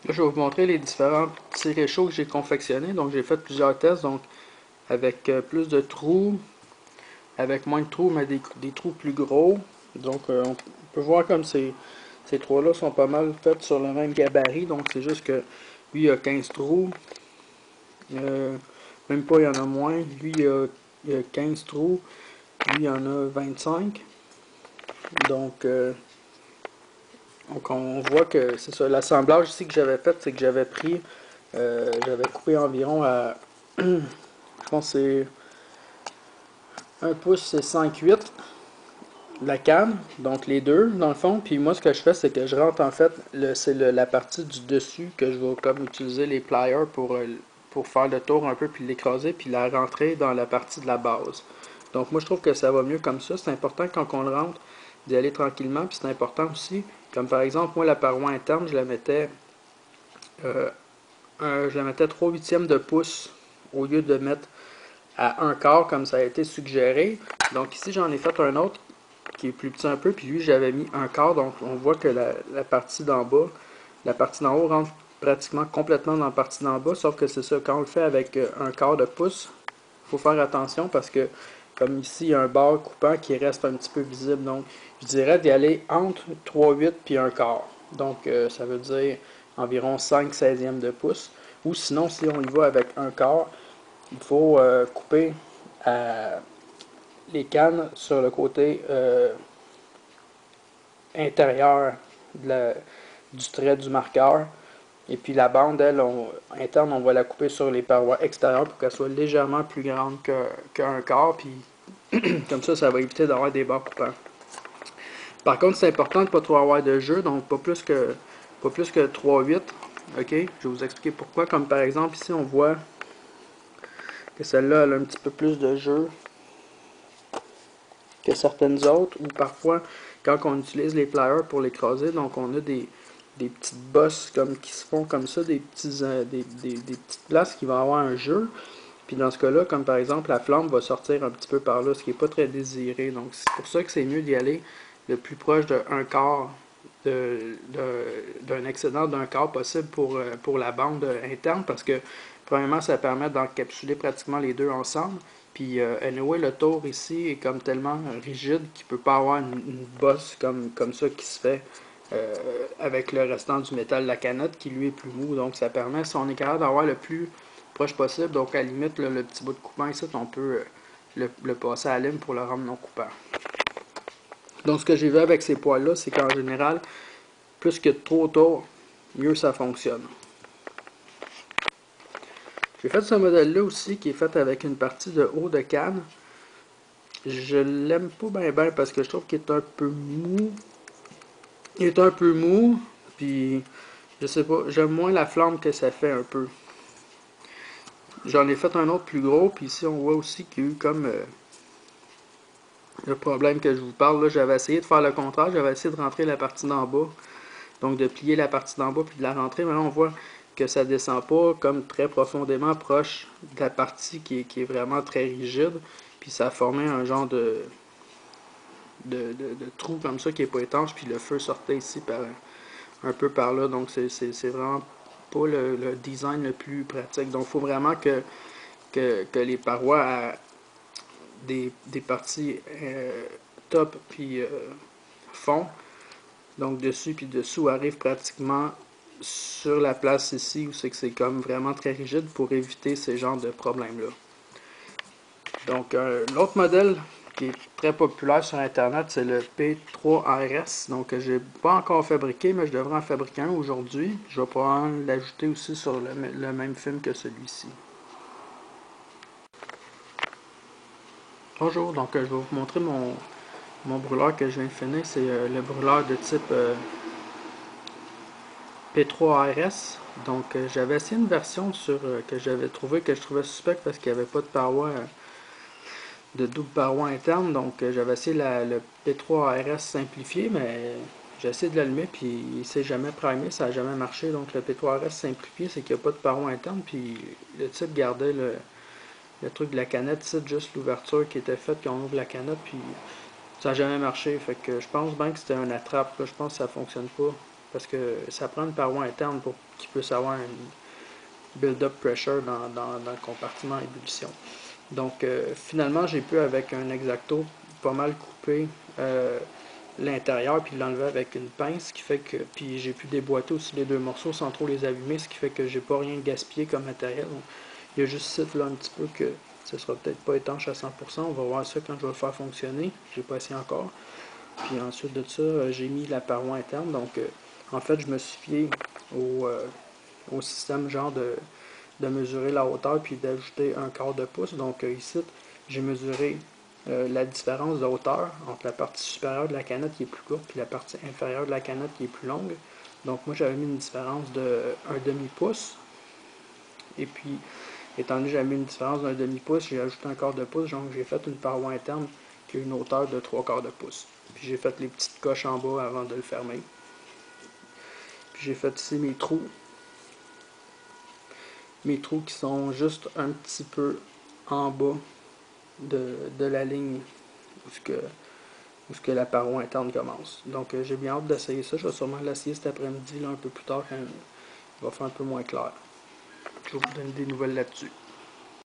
Là, je vais vous montrer les différents petits réchauds que j'ai confectionnés. Donc, j'ai fait plusieurs tests, donc avec plus de trous, avec moins de trous, mais des trous plus gros. Donc, on peut voir comme ces trois-là sont pas mal faits sur le même gabarit. Donc, c'est juste que lui, il a 15 trous. Euh, Même pas, il y en a moins. Lui, il a 15 trous. Lui, il y en a 25. Donc, on voit que c'est ça. L'assemblage ici que j'avais fait, c'est que j'avais coupé environ à, je pense que c'est 1 pouce, c'est 5/8 la canne, donc les deux dans le fond. Puis moi, ce que je fais, c'est que je rentre en fait, c'est la partie du dessus que je vais comme utiliser les pliers pour faire le tour un peu, puis l'écraser, puis la rentrer dans la partie de la base. Donc moi, je trouve que ça va mieux comme ça. C'est important quand on le rentre d'y aller tranquillement, puis c'est important aussi, comme par exemple, moi, la paroi interne, euh, je la mettais 3/8 de pouce au lieu de mettre à 1/4 comme ça a été suggéré. Donc ici, j'en ai fait un autre qui est plus petit un peu, puis lui, j'avais mis 1/4, donc on voit que la partie d'en bas, la partie d'en haut rentre pratiquement complètement dans la partie d'en bas, sauf que c'est ça, quand on le fait avec 1/4 de pouce, il faut faire attention parce que, comme ici, il y a un bord coupant qui reste un petit peu visible, donc je dirais d'y aller entre 3/8 puis 1/4. Donc ça veut dire environ 5/16 de pouce. Ou sinon, si on y va avec 1/4, il faut couper les cannes sur le côté intérieur du trait du marqueur. Et puis la bande, elle, interne, on va la couper sur les parois extérieures pour qu'elle soit légèrement plus grande qu'un quart. Puis comme ça va éviter d'avoir des bords coupants. Par contre, c'est important de ne pas trop avoir de jeu, donc pas plus que 3/8. Ok, je vais vous expliquer pourquoi. Comme par exemple, ici, on voit que celle-là, elle a un petit peu plus de jeu que certaines autres, ou parfois, quand on utilise les pliers pour l'écraser, donc on a des petites bosses comme, qui se font comme ça, des petites places qui vont avoir un jeu. Puis dans ce cas-là, comme par exemple, la flamme va sortir un petit peu par là, ce qui n'est pas très désiré. Donc c'est pour ça que c'est mieux d'y aller le plus proche de 1/4 d'un excédent d'1/4 possible pour la bande interne, parce que premièrement, ça permet d'encapsuler pratiquement les deux ensemble. Puis anyway, le tour ici est comme tellement rigide qu'il ne peut pas avoir une bosse comme ça qui se fait avec le restant du métal de la canette qui lui est plus mou. Donc ça permet, si on est capable d'avoir le plus proche possible, donc à la limite, le petit bout de coupant ici, on peut le passer à la lime pour le rendre non coupant. Donc ce que j'ai vu avec ces poils-là, c'est qu'en général, plus que trop tôt, mieux ça fonctionne. J'ai fait ce modèle-là aussi qui est fait avec une partie de haut de canne. Je l'aime pas bien parce que je trouve qu'il est un peu mou. Il est un peu mou, puis je sais pas, j'aime moins la flamme que ça fait un peu. J'en ai fait un autre plus gros, puis ici on voit aussi qu'il y a eu comme le problème que je vous parle. Là, j'avais essayé de faire le contraire, j'avais essayé de rentrer la partie d'en bas, donc de plier la partie d'en bas puis de la rentrer, mais là on voit que ça descend pas comme très profondément proche de la partie qui est vraiment très rigide, puis ça a formé un genre de trou comme ça qui est pas étanche, puis le feu sortait ici un peu par là, donc c'est vraiment pas le design le plus pratique. Donc il faut vraiment que les parois à des parties top puis fond, donc dessus puis dessous, arrivent pratiquement sur la place ici où c'est que c'est comme vraiment très rigide pour éviter ces genres de problèmes-là. Donc l'autre modèle qui est très populaire sur internet, c'est le P3RS. Donc je n'ai pas encore fabriqué, mais je devrais en fabriquer un aujourd'hui. Je vais pouvoir l'ajouter aussi sur le même film que celui-ci. Bonjour, donc je vais vous montrer mon brûleur que je viens de finir. C'est le brûleur de type P3RS. Donc j'avais essayé une version que j'avais trouvé que je trouvais suspect parce qu'il n'y avait pas de paroi de double paroi interne. Donc j'avais essayé le P3RS simplifié, mais j'ai essayé de l'allumer puis il s'est jamais primé, ça n'a jamais marché. Donc le P3RS simplifié, c'est qu'il n'y a pas de paroi interne, puis le type gardait le truc de la canette, c'est juste l'ouverture qui était faite quand on ouvre la canette, puis ça n'a jamais marché. Fait que je pense bien que c'était un attrape, là. Je pense que ça fonctionne pas. parce que ça prend une paroi interne pour qu'il puisse avoir une build-up pressure dans le compartiment à ébullition. Donc finalement, j'ai pu avec un X-Acto pas mal couper l'intérieur puis l'enlever avec une pince, qui fait que puis j'ai pu déboîter aussi les deux morceaux sans trop les abîmer, ce qui fait que j'ai pas rien gaspillé comme matériel. Donc, il y a juste ici là un petit peu que ce sera peut-être pas étanche à 100%. On va voir ça quand je vais le faire fonctionner. J'ai pas essayé encore. Puis ensuite de ça, j'ai mis la paroi interne. Donc en fait, je me suis fié au système genre de mesurer la hauteur puis d'ajouter un quart de pouce. Donc ici, j'ai mesuré la différence de hauteur entre la partie supérieure de la canette qui est plus courte et la partie inférieure de la canette qui est plus longue. Donc moi j'avais mis une différence de 1 demi-pouce. Et puis, étant donné que j'avais mis une différence d'un demi-pouce, j'ai ajouté un quart de pouce. Donc j'ai fait une paroi interne qui a une hauteur de 3 quarts de pouce. Puis j'ai fait les petites coches en bas avant de le fermer. Puis j'ai fait ici mes trous. Mes trous qui sont juste un petit peu en bas de la ligne où que la paroi interne commence. Donc j'ai bien hâte d'essayer ça. Je vais sûrement l'essayer cet après-midi, un peu plus tard, quand il va faire un peu moins clair. Je vais vous donner des nouvelles là-dessus.